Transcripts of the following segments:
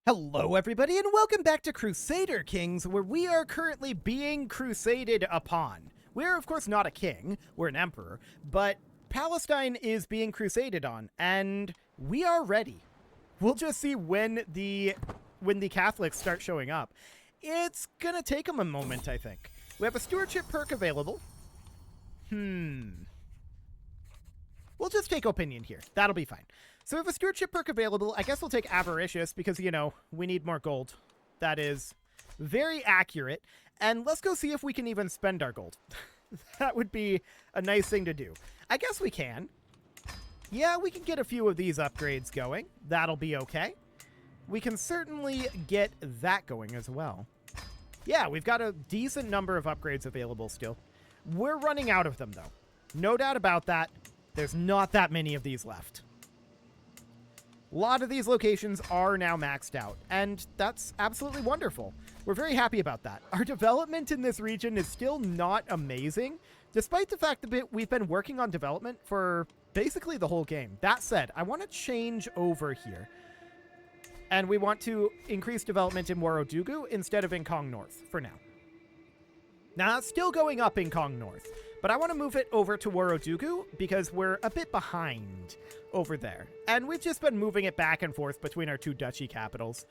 Hello everybody and welcome back to Crusader Kings, where we are currently being crusaded upon. We're of course not a king, we're an emperor, but Palestine is being crusaded on, and we are ready. We'll just see when the Catholics start showing up. It's gonna take them a moment, I think. We have a stewardship perk available. We'll just take opinion here. That'll be fine. So we have a stewardship perk available. I guess we'll take avaricious because, you know, we need more gold. That is very accurate. And let's go see if we can even spend our gold. That would be a nice thing to do. I guess we can. Yeah, we can get a few of these upgrades going. That'll be okay. We can certainly get that going as well. Yeah, we've got a decent number of upgrades available still. We're running out of them, though. No doubt about that. There's not that many of these left. A lot of these locations are now maxed out, and that's absolutely wonderful. We're very happy about that. Our development in this region is still not amazing, despite the fact that we've been working on development for basically the whole game. That said, I want to change over here, and we want to increase development in Waradugu instead of in Kong North for now. Now, that's still going up in Kong North, but I want to move it over to Waradugu because we're a bit behind over there. And we've just been moving it back and forth between our two duchy capitals.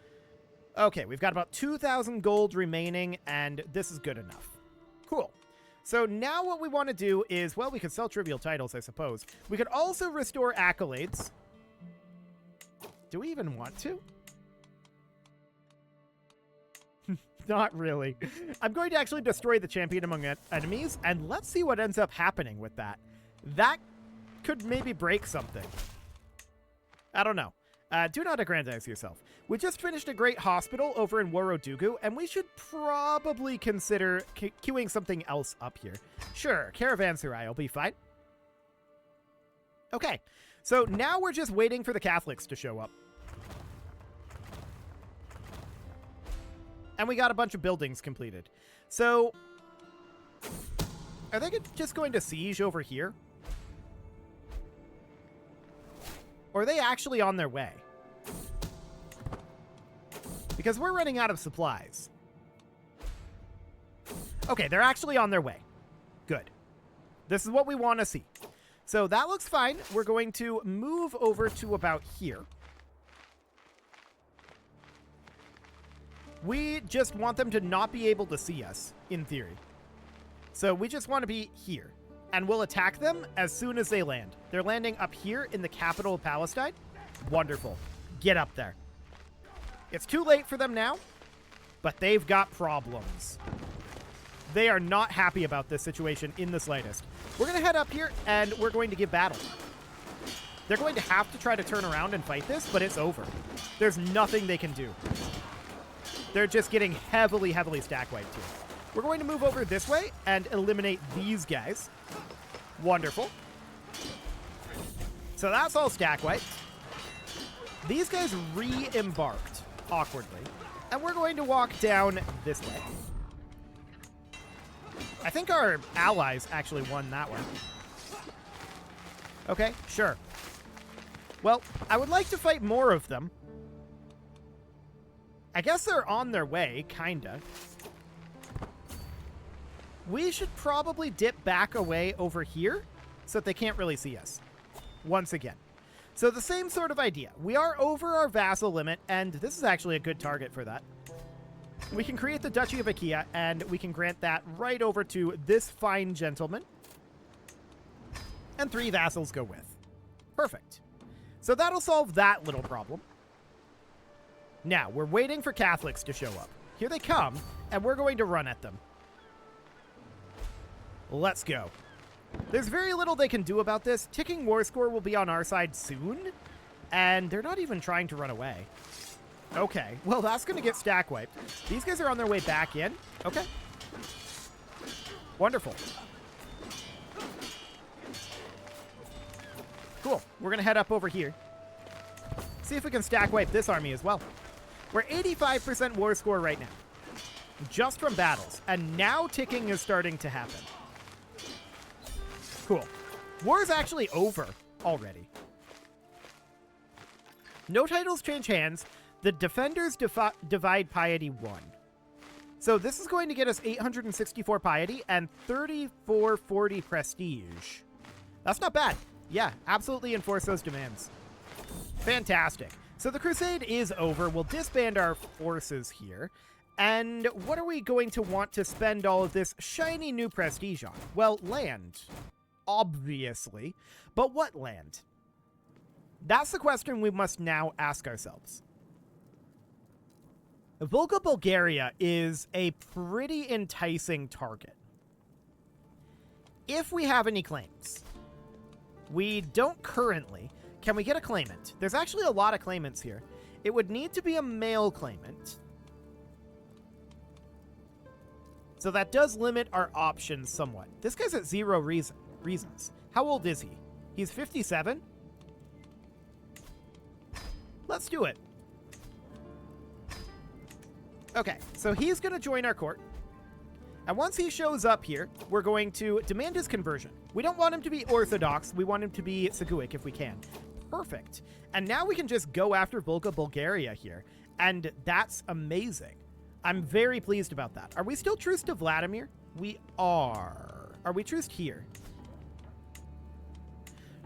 Okay, we've got about 2,000 gold remaining, and this is good enough. Cool. So now what we want to do is, well, we could sell trivial titles, I suppose. We could also restore accolades. Do we even want to? Not really. I'm going to actually destroy the champion among enemies, and let's see what ends up happening with that. That could maybe break something. I don't know. Do not aggrandize yourself. We just finished a great hospital over in Waradugu, and we should probably consider queuing something else up here. Sure, Caravanserai will be fine. Okay, so now we're just waiting for the Catholics to show up. And we got a bunch of buildings completed. So, are they just going to siege over here? Or are they actually on their way? Because we're running out of supplies. Okay, they're actually on their way. Good. This is what we want to see. So that looks fine. We're going to move over to about here. We just want them to not be able to see us, in theory. So we just want to be here. And we'll attack them as soon as they land. They're landing up here in the capital of Palestine. Wonderful. Get up there. It's too late for them now, but they've got problems. They are not happy about this situation in the slightest. We're going to head up here, and we're going to give battle. They're going to have to try to turn around and fight this, but it's over. There's nothing they can do. They're just getting heavily, heavily stack wiped here. We're going to move over this way and eliminate these guys. Wonderful. So that's all stack wiped. These guys re-embarked awkwardly. And we're going to walk down this way. I think our allies actually won that one. Okay, sure. Well, I would like to fight more of them. I guess they're on their way, kinda. We should probably dip back away over here so that they can't really see us. Once again. So the same sort of idea. We are over our vassal limit, and this is actually a good target for that. We can create the Duchy of Achaia, and we can grant that right over to this fine gentleman. And 3 vassals go with. Perfect. So that'll solve that little problem. Now, we're waiting for Catholics to show up. Here they come, and we're going to run at them. Let's go. There's very little they can do about this. Ticking war score will be on our side soon, and they're not even trying to run away. Okay, well, that's going to get stack wiped. These guys are on their way back in. Okay. Wonderful. Cool. We're going to head up over here. See if we can stack wipe this army as well. We're 85% war score right now. Just from battles. And now ticking is starting to happen. Cool. War is actually over already. No titles change hands. The defenders divide piety 1. So this is going to get us 864 piety and 3440 prestige. That's not bad. Yeah, absolutely enforce those demands. Fantastic. So the crusade is over. We'll disband our forces here. And what are we going to want to spend all of this shiny new prestige on? Well, land. Obviously. But what land? That's the question we must now ask ourselves. Volga, Bulgaria is a pretty enticing target. If we have any claims. We don't currently. Can we get a claimant? There's actually a lot of claimants here. It would need to be a male claimant. So that does limit our options somewhat. This guy's at 0 reasons. How old is he? He's 57? Let's do it. Okay, so he's going to join our court. And once he shows up here, we're going to demand his conversion. We don't want him to be Orthodox. We want him to be Seguic if we can. Perfect. And now we can just go after Volga, Bulgaria here. And that's amazing. I'm very pleased about that. Are we still truced to Vladimir? We are. Are we truced here?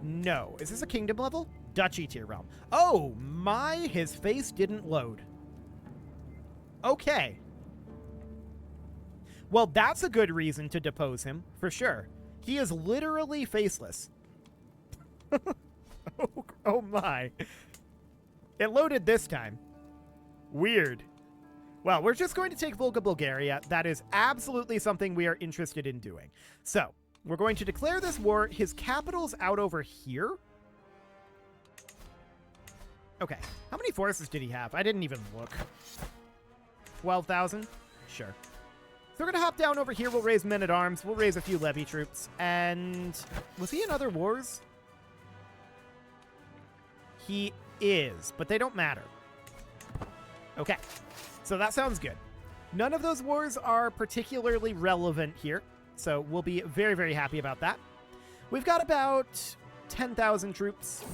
No. Is this a kingdom level? Duchy tier realm. Oh my, his face didn't load. Okay. Well, that's a good reason to depose him, for sure. He is literally faceless. Oh my. It loaded this time. Weird. Well, we're just going to take Volga, Bulgaria. That is absolutely something we are interested in doing. So, we're going to declare this war. His capital's out over here. Okay. How many forces did he have? I didn't even look. 12,000? Sure. So we're going to hop down over here. We'll raise men-at-arms. We'll raise a few levy troops. And was he in other wars? He is, but they don't matter. Okay. So that sounds good. None of those wars are particularly relevant here. So we'll be very, very happy about that. We've got about 10,000 troops.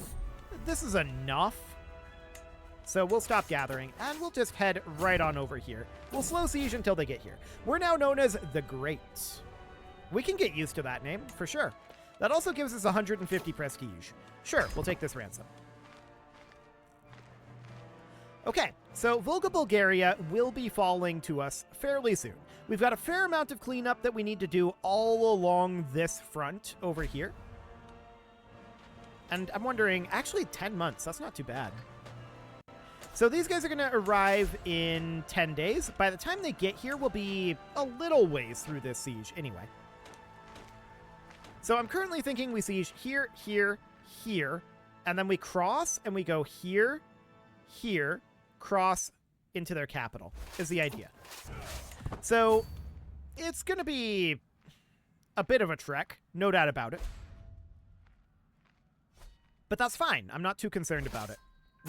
This is enough. So we'll stop gathering, and we'll just head right on over here. We'll slow siege until they get here. We're now known as the Great. We can get used to that name, for sure. That also gives us 150 prestige. Sure, we'll take this ransom. Okay, so Volga, Bulgaria will be falling to us fairly soon. We've got a fair amount of cleanup that we need to do all along this front over here. And I'm wondering, actually 10 months, that's not too bad. So these guys are going to arrive in 10 days. By the time they get here, we'll be a little ways through this siege anyway. So I'm currently thinking we siege here, here, here, and then we cross and we go here, here, cross into their capital is the idea. So it's going to be a bit of a trek, no doubt about it. But that's fine. I'm not too concerned about it.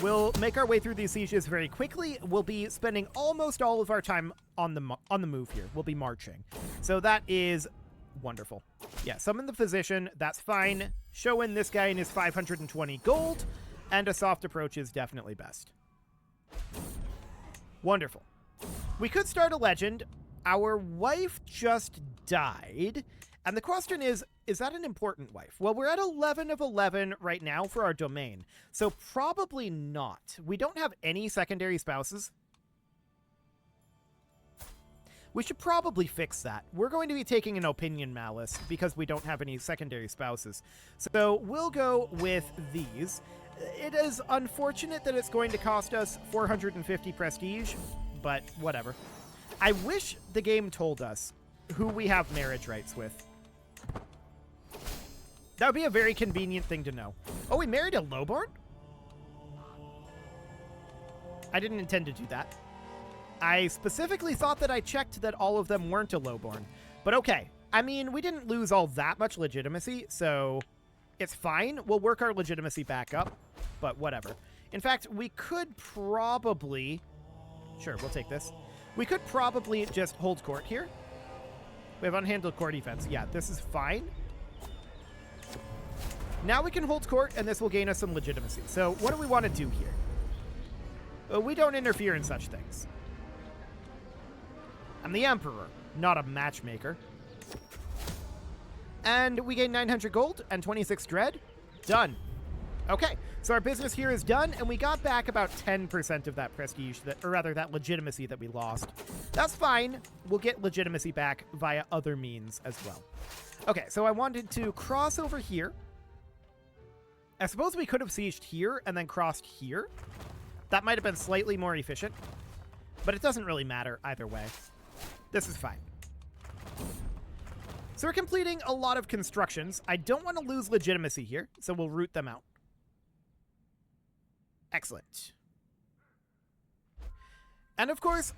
We'll make our way through these sieges very quickly. We'll be spending almost all of our time on the move here. We'll be marching. So that is wonderful. Yeah, summon the physician. That's fine. Show in this guy in his 520 gold. And a soft approach is definitely best. Wonderful. We could start a legend. Our wife just died. And the question is that an important wife? Well, we're at 11 of 11 right now for our domain. So probably not. We don't have any secondary spouses. We should probably fix that. We're going to be taking an opinion malice because we don't have any secondary spouses. So we'll go with these. It is unfortunate that it's going to cost us 450 prestige, but whatever. I wish the game told us who we have marriage rights with. That would be a very convenient thing to know. Oh, we married a lowborn? I didn't intend to do that. I specifically thought that I checked that all of them weren't a lowborn. But okay. I mean, we didn't lose all that much legitimacy, so it's fine. We'll work our legitimacy back up, but whatever. In fact, we could probably... Sure, we'll take this. We could probably just hold court here. We have unhandled court defense. Yeah, this is fine. Now we can hold court, and this will gain us some legitimacy. So what do we want to do here? We don't interfere in such things. I'm the Emperor, not a matchmaker. And we gain 900 gold and 26 dread. Done. Okay, so our business here is done, and we got back about 10% of that prestige, or rather that legitimacy that we lost. That's fine. We'll get legitimacy back via other means as well. Okay, so I wanted to cross over here. I suppose we could have sieged here and then crossed here. That might have been slightly more efficient, but it doesn't really matter either way. This is fine. So we're completing a lot of constructions. I don't want to lose legitimacy here, so we'll root them out. Excellent. And of course,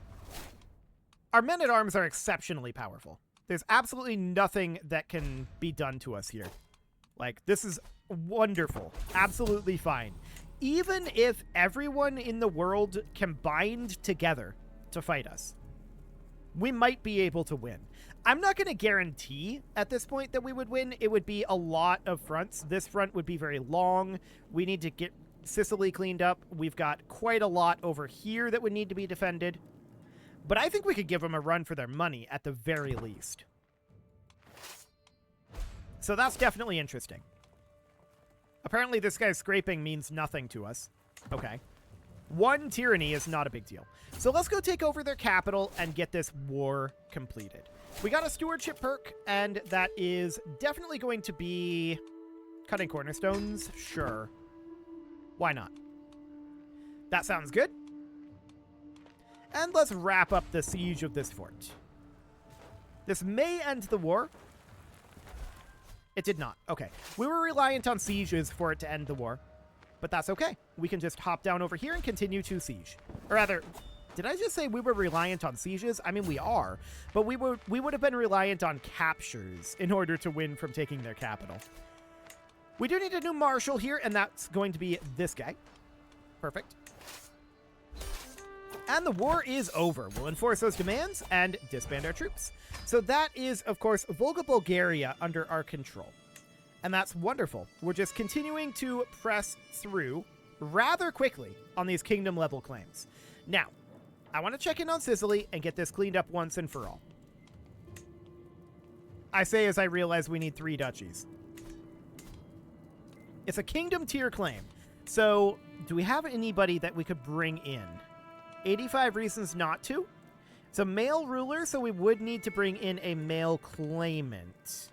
our men-at-arms are exceptionally powerful. There's absolutely nothing that can be done to us here. Like, this is wonderful. Absolutely fine. Even if everyone in the world combined together to fight us, we might be able to win. I'm not going to guarantee at this point that we would win. It would be a lot of fronts. This front would be very long. We need to get Sicily cleaned up. We've got quite a lot over here that would need to be defended. But I think we could give them a run for their money at the very least. So that's definitely interesting. Apparently this guy's scraping means nothing to us. Okay. One tyranny is not a big deal. So let's go take over their capital and get this war completed. We got a stewardship perk, and that is definitely going to be cutting cornerstones. Sure. Why not? That sounds good. And let's wrap up the siege of this fort. This may end the war. It did not. Okay. We were reliant on sieges for it to end the war. But that's okay. We can just hop down over here and continue to siege. Or rather, did I just say we were reliant on sieges? I mean, we are. But we would have been reliant on captures in order to win from taking their capital. We do need a new marshal here, and that's going to be this guy. Perfect. And the war is over. We'll enforce those demands and disband our troops. So that is, of course, Volga, Bulgaria under our control. And that's wonderful. We're just continuing to press through rather quickly on these kingdom-level claims. Now, I want to check in on Sicily and get this cleaned up once and for all. I say as I realize we need 3 duchies. It's a kingdom-tier claim. So, do we have anybody that we could bring in? 85 reasons not to. It's a male ruler, so we would need to bring in a male claimant.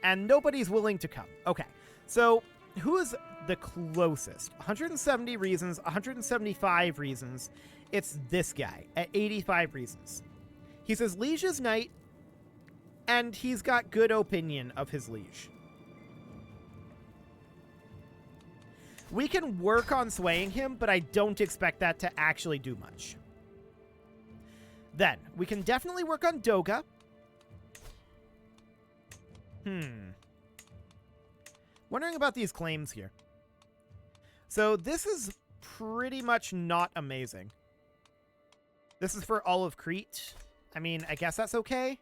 And nobody's willing to come. Okay, so who is the closest? 170 reasons, 175 reasons. It's this guy at 85 reasons. He's his liege's knight, and he's got good opinion of his liege. We can work on swaying him, but I don't expect that to actually do much. Then, we can definitely work on Doga. Wondering about these claims here. So this is pretty much not amazing. This is for all of Crete. I mean, I guess that's okay.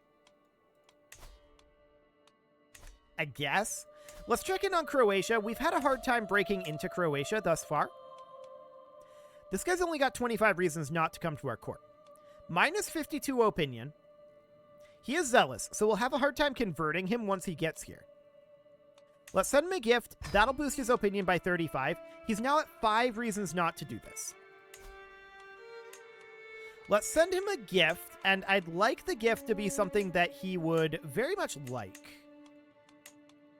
I guess. Let's check in on Croatia. We've had a hard time breaking into Croatia thus far. This guy's only got 25 reasons not to come to our court. Minus 52 opinion. He is zealous, so we'll have a hard time converting him once he gets here. Let's send him a gift. That'll boost his opinion by 35. He's now at 5 reasons not to do this. Let's send him a gift, and I'd like the gift to be something that he would very much like.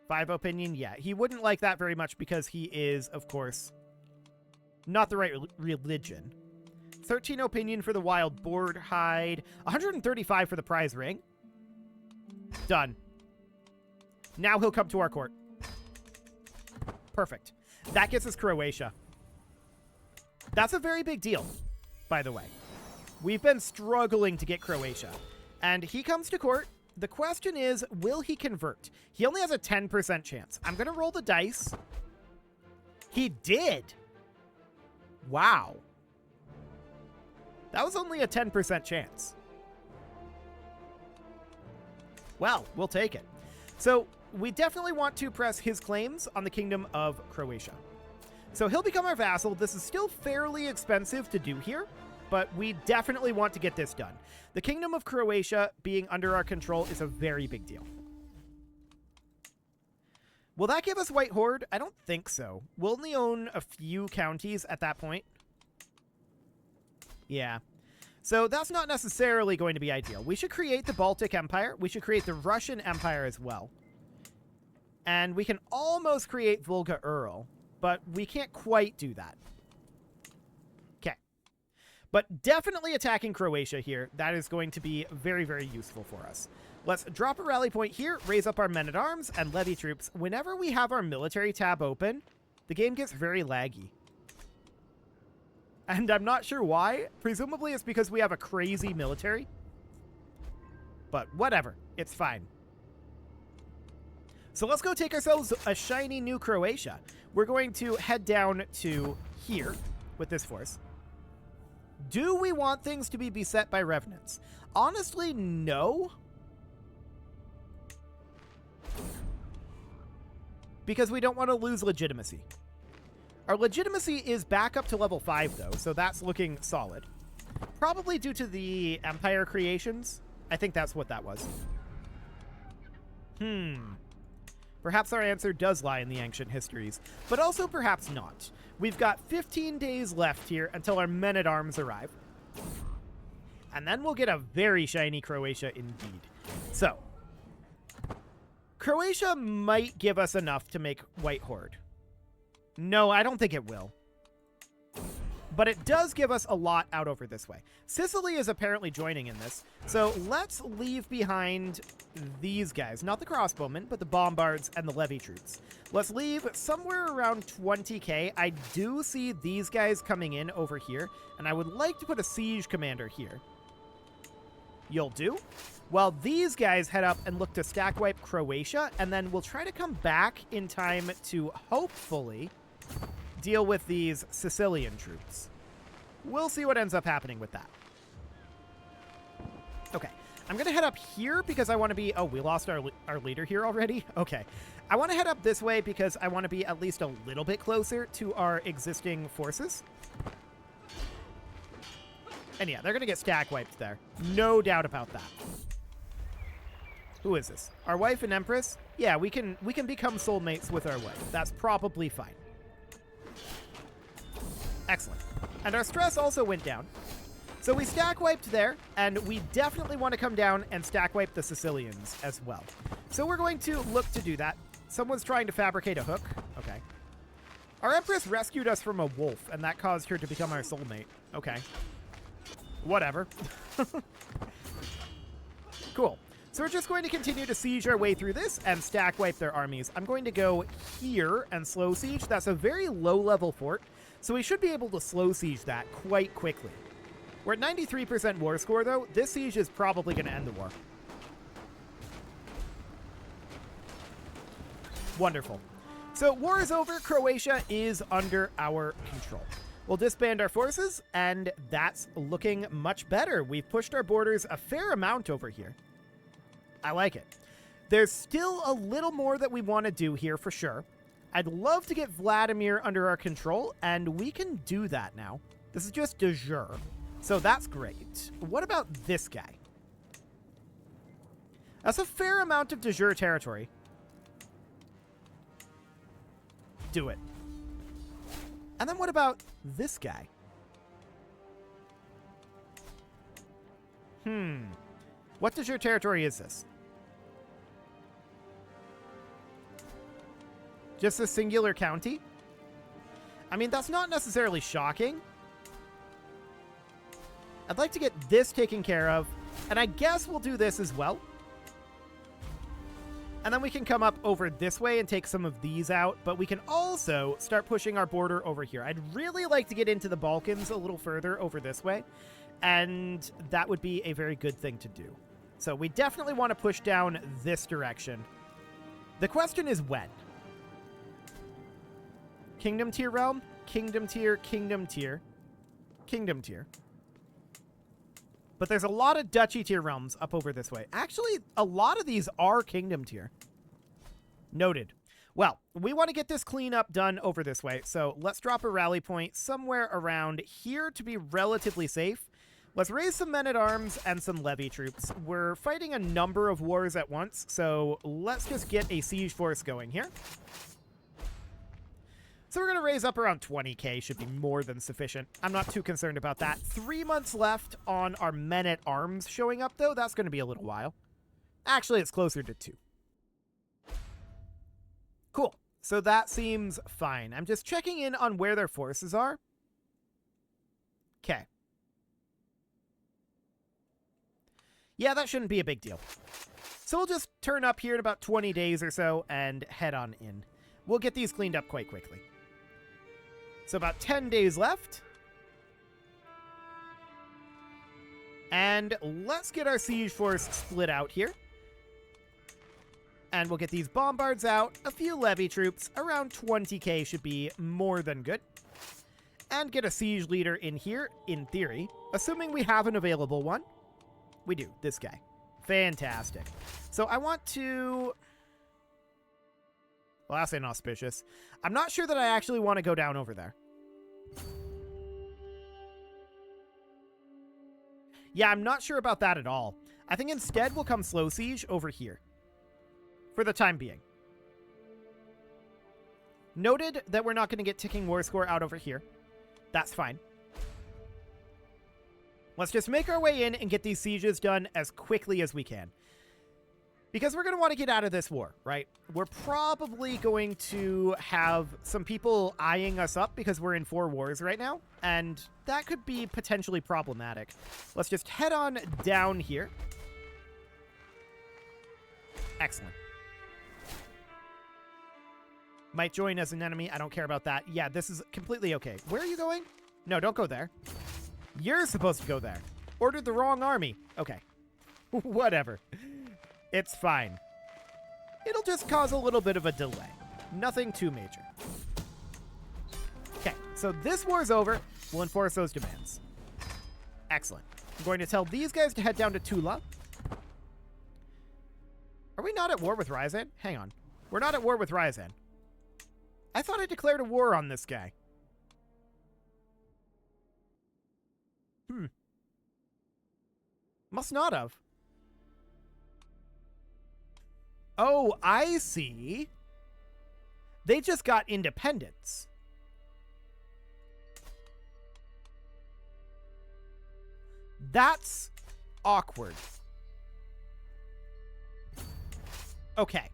5 opinion, yeah. He wouldn't like that very much because he is, of course, not the right religion. 13 opinion for the wild boar hide. 135 for the prize ring. Done. Now he'll come to our court. Perfect. That gets us Croatia. That's a very big deal, by the way. We've been struggling to get Croatia. And he comes to court. The question is, will he convert? He only has a 10% chance. I'm going to roll the dice. He did. Wow. That was only a 10% chance. Well, we'll take it. So we definitely want to press his claims on the Kingdom of Croatia. So he'll become our vassal. This is still fairly expensive to do here, but we definitely want to get this done. The Kingdom of Croatia being under our control is a very big deal. Will that give us White Horde? I don't think so. We'll only own a few counties at that point. Yeah. So that's not necessarily going to be ideal. We should create the Baltic Empire. We should create the Russian Empire as well. And we can almost create Volga Earl, but we can't quite do that. Okay. But definitely attacking Croatia here. That is going to be very, very useful for us. Let's drop a rally point here, raise up our men-at-arms, and levy troops. Whenever we have our military tab open, the game gets very laggy. And I'm not sure why. Presumably it's because we have a crazy military. But whatever. It's fine. So let's go take ourselves a shiny new Croatia. We're going to head down to here with this force. Do we want things to be beset by revenants? Honestly, no. Because we don't want to lose legitimacy. Our legitimacy is back up to level 5, though, so that's looking solid. Probably due to the empire creations. I think that's what that was. Perhaps our answer does lie in the ancient histories, but also perhaps not. We've got 15 days left here until our men-at-arms arrive. And then we'll get a very shiny Croatia indeed. So, Croatia might give us enough to make White Horde. No, I don't think it will. But it does give us a lot out over this way. Sicily is apparently joining in this. So let's leave behind these guys. Not the crossbowmen, but the bombards and the levy troops. Let's leave somewhere around 20k. I do see these guys coming in over here, and I would like to put a siege commander here. You'll do? While these guys head up and look to stack wipe Croatia, and then we'll try to come back in time to hopefully deal with these Sicilian troops. We'll see what ends up happening with that. Okay, I'm going to head up here because I want to be... Oh, we lost our leader here already? Okay. I want to head up this way because I want to be at least a little bit closer to our existing forces. And yeah, they're going to get stack wiped there. No doubt about that. Who is this? Our wife and empress? Yeah, we can become soulmates with our wife. That's probably fine. Excellent. And our stress also went down. So we stack wiped there, and we definitely want to come down and stack wipe the Sicilians as well. So we're going to look to do that. Someone's trying to fabricate a hook. Okay. Our empress rescued us from a wolf, and that caused her to become our soulmate. Okay. Whatever. Cool. So we're just going to continue to siege our way through this and stack wipe their armies. I'm going to go here and slow siege. That's a very low-level fort, so we should be able to slow siege that quite quickly. We're at 93% war score, though. This siege is probably going to end the war. Wonderful. So war is over. Croatia is under our control. We'll disband our forces, and that's looking much better. We've pushed our borders a fair amount over here. I like it. There's still a little more that we want to do here for sure. I'd love to get Vladimir under our control, and we can do that now. This is just de jure, so that's great. What about this guy? That's a fair amount of de jure territory. Do it. And then what about this guy? What de jure territory is this? Just a singular county? I mean, that's not necessarily shocking. I'd like to get this taken care of, and I guess we'll do this as well. And then we can come up over this way and take some of these out, but we can also start pushing our border over here. I'd really like to get into the Balkans a little further over this way, and that would be a very good thing to do. So we definitely want to push down this direction. The question is when. Kingdom tier realm, kingdom tier, kingdom tier, kingdom tier. But there's a lot of duchy tier realms up over this way. Actually, a lot of these are kingdom tier. Noted. Well, we want to get this cleanup done over this way, so let's drop a rally point somewhere around here to be relatively safe. Let's raise some men-at-arms and some levy troops. We're fighting a number of wars at once, so let's just get a siege force going here. So we're going to raise up around 20k, should be more than sufficient. I'm not too concerned about that. 3 months left on our men-at-arms showing up, though. That's going to be a little while. Actually, it's closer to 2. Cool. So that seems fine. I'm just checking in on where their forces are. Okay. Yeah, that shouldn't be a big deal. So we'll just turn up here in about 20 days or so and head on in. We'll get these cleaned up quite quickly. So about 10 days left. And let's get our siege force split out here. And we'll get these bombards out, a few levy troops, around 20k should be more than good. And get a siege leader in here, in theory, assuming we have an available one. We do, this guy. Fantastic. So I want to... Well, that's inauspicious. I'm not sure that I actually want to go down over there. Yeah, I'm not sure about that at all. I think instead we'll come slow siege over here. For the time being. Noted that we're not going to get ticking war score out over here. That's fine. Let's just make our way in and get these sieges done as quickly as we can. Because we're going to want to get out of this war, right? We're probably going to have some people eyeing us up because we're in 4 wars right now. And that could be potentially problematic. Let's just head on down here. Excellent. Might join as an enemy. I don't care about that. Yeah, this is completely okay. Where are you going? No, don't go there. You're supposed to go there. Ordered the wrong army. Okay. Whatever. It's fine. It'll just cause a little bit of a delay. Nothing too major. Okay, so this war's over. We'll enforce those demands. Excellent. I'm going to tell these guys to head down to Tula. Are we not at war with Ryazan? Hang on. We're not at war with Ryazan. I thought I declared a war on this guy. Must not have. Oh, I see. They just got independence. That's awkward. Okay.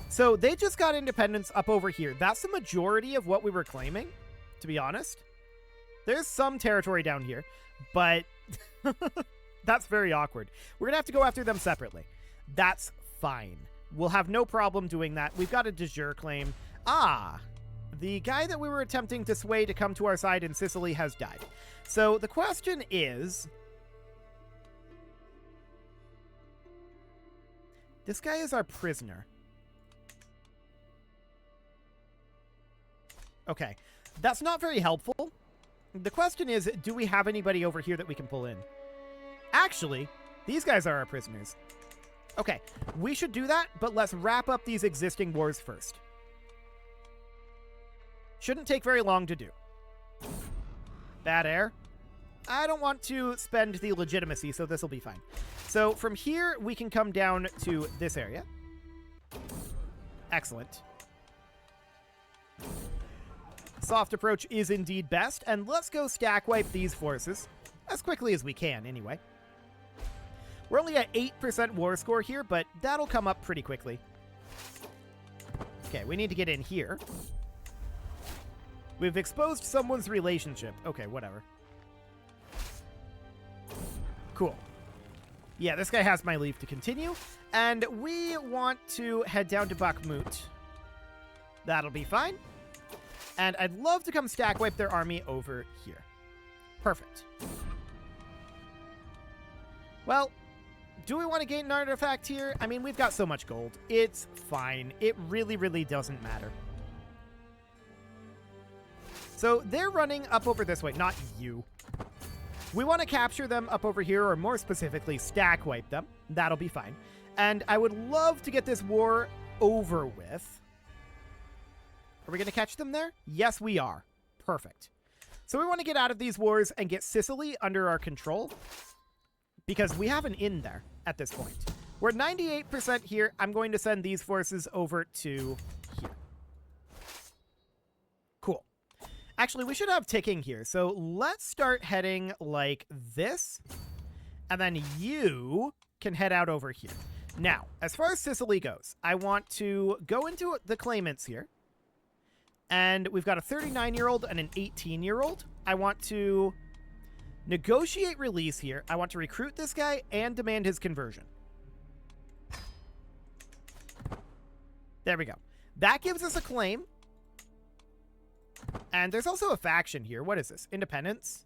So they just got independence up over here. That's the majority of what we were claiming, to be honest. There's some territory down here, but that's very awkward. We're going to have to go after them separately. That's fine. We'll have no problem doing that. We've got a de jure claim. Ah, the guy that we were attempting to sway to come to our side in Sicily has died. So the question is... This guy is our prisoner. Okay, that's not very helpful. The question is, do we have anybody over here that we can pull in? Actually, these guys are our prisoners. Okay, we should do that, but let's wrap up these existing wars first. Shouldn't take very long to do. Bad air. I don't want to spend the legitimacy, so this will be fine. So from here, we can come down to this area. Excellent. Soft approach is indeed best, and let's go stack wipe these forces as quickly as we can, anyway. We're only at 8% war score here, but that'll come up pretty quickly. Okay, we need to get in here. We've exposed someone's relationship. Okay, whatever. Cool. Yeah, this guy has my leave to continue, and we want to head down to Bakhmut. That'll be fine. And I'd love to come stack wipe their army over here. Perfect. Well, do we want to gain an artifact here? I mean, we've got so much gold. It's fine. It really, really doesn't matter. So they're running up over this way. Not you. We want to capture them up over here, or more specifically, stack wipe them. That'll be fine. And I would love to get this war over with. Are we going to catch them there? Yes, we are. Perfect. So we want to get out of these wars and get Sicily under our control because we have an inn there at this point. We're 98% here. I'm going to send these forces over to here. Cool. Actually, we should have ticking here. So let's start heading like this. And then you can head out over here. Now, as far as Sicily goes, I want to go into the claimants here. And we've got a 39-year-old and an 18-year-old. I want to negotiate release here. I want to recruit this guy and demand his conversion. There we go. That gives us a claim. And there's also a faction here. What is this? Independence?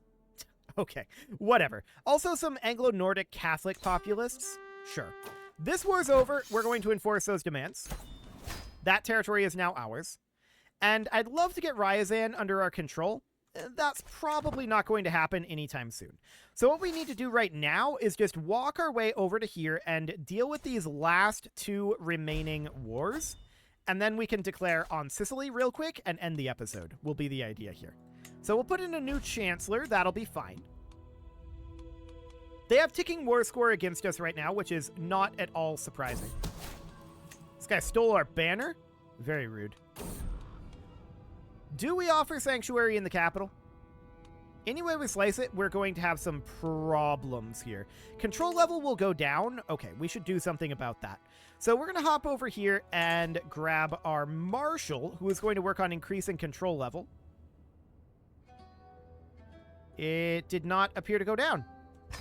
Okay, whatever. Also some Anglo-Nordic Catholic populists. Sure. This war's over. We're going to enforce those demands. That territory is now ours. And I'd love to get Ryazan under our control. That's probably not going to happen anytime soon. So what we need to do right now is just walk our way over to here and deal with these last two remaining wars. And then we can declare on Sicily real quick and end the episode, will be the idea here. So we'll put in a new chancellor. That'll be fine. They have ticking war score against us right now, which is not at all surprising. This guy stole our banner. Very rude. Do we offer sanctuary in the capital? Any way we slice it, we're going to have some problems here. Control level will go down. Okay, we should do something about that. So we're going to hop over here and grab our marshal, who is going to work on increasing control level. It did not appear to go down.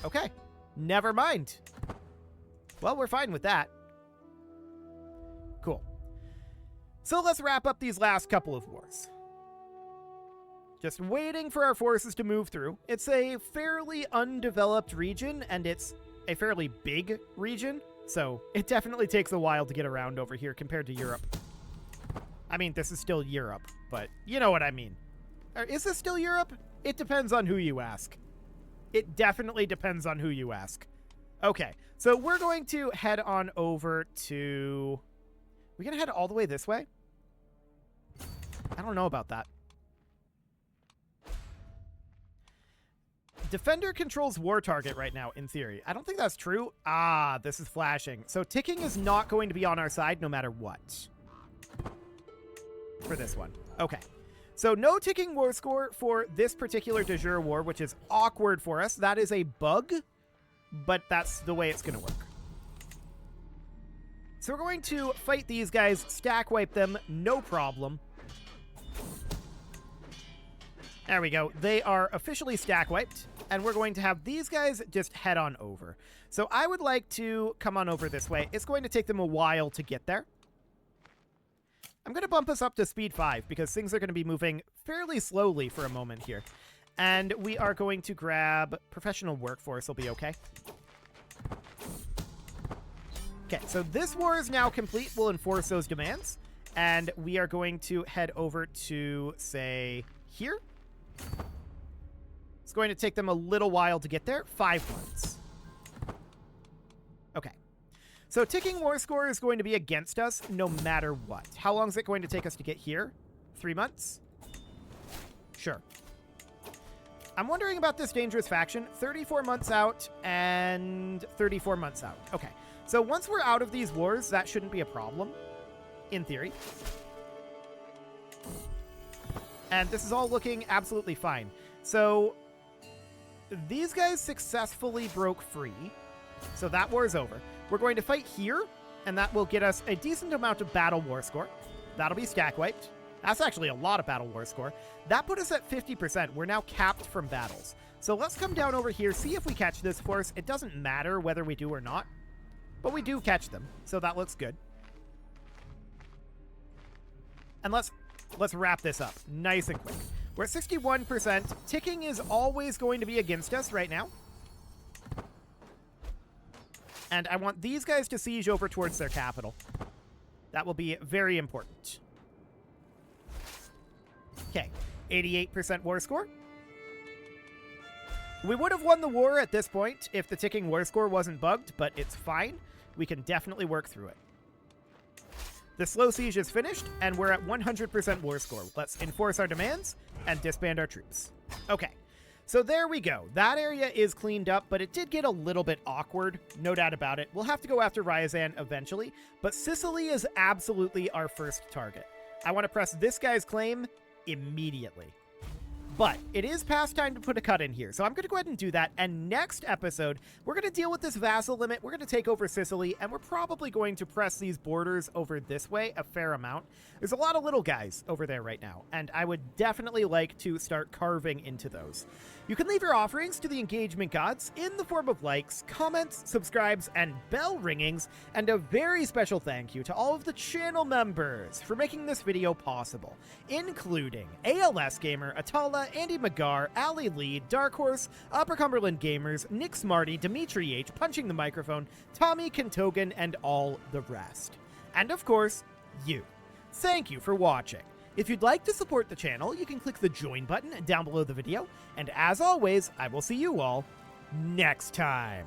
Okay, never mind. Well, we're fine with that. Cool. So let's wrap up these last couple of wars. Just waiting for our forces to move through. It's a fairly undeveloped region, and it's a fairly big region, so it definitely takes a while to get around over here compared to Europe. I mean, this is still Europe, but you know what I mean. Is this still Europe? It depends on who you ask. It definitely depends on who you ask. Okay, so we're going to head on over to... We're going to head all the way this way? I don't know about that. Defender controls war target right now, in theory. I don't think that's true. Ah, this is flashing. So ticking is not going to be on our side no matter what. For this one. Okay. So no ticking war score for this particular de jure war, which is awkward for us. That is a bug, but that's the way it's going to work. So we're going to fight these guys, stack wipe them, no problem. There we go. They are officially stack wiped. And we're going to have these guys just head on over. So I would like to come on over this way. It's going to take them a while to get there. I'm going to bump us up to speed 5 because things are going to be moving fairly slowly for a moment here. And we are going to grab professional workforce. Will be okay. Okay, so this war is now complete. We'll enforce those demands. And we are going to head over to, say, here. It's going to take them a little while to get there. 5 months. Okay. So ticking war score is going to be against us no matter what. How long is it going to take us to get here? 3 months? Sure. I'm wondering about this dangerous faction. 34 months out and 34 months out. Okay. So once we're out of these wars, that shouldn't be a problem. In theory. And this is all looking absolutely fine. So these guys successfully broke free. So that war is over. We're going to fight here, and that will get us a decent amount of battle war score. That'll be stack wiped. That's actually a lot of battle war score. That put us at 50%. We're now capped from battles. So let's come down over here, see if we catch this force. It doesn't matter whether we do or not, but we do catch them. So that looks good. And let's wrap this up nice and quick. We're at 61%. Ticking is always going to be against us right now. And I want these guys to siege over towards their capital. That will be very important. Okay, 88% war score. We would have won the war at this point if the ticking war score wasn't bugged, but it's fine. We can definitely work through it. The slow siege is finished, and we're at 100% war score. Let's enforce our demands and disband our troops. Okay, so there we go. That area is cleaned up, but it did get a little bit awkward, no doubt about it. We'll have to go after Ryazan eventually, but Sicily is absolutely our first target. I want to press this guy's claim immediately. But it is past time to put a cut in here, so I'm going to go ahead and do that. And next episode, we're going to deal with this vassal limit. We're going to take over Sicily, and we're probably going to press these borders over this way a fair amount. There's a lot of little guys over there right now, and I would definitely like to start carving into those. You can leave your offerings to the engagement gods in the form of likes, comments, subscribes, and bell ringings, and a very special thank you to all of the channel members for making this video possible, including ALS Gamer, Atala, Andy McGar, Ali Lee, Dark Horse, Upper Cumberland Gamers, Nick Smarty, Dimitri H, Punching the Microphone, Tommy Kentogan, and all the rest. And of course, you. Thank you for watching. If you'd like to support the channel, you can click the join button down below the video, and as always, I will see you all next time.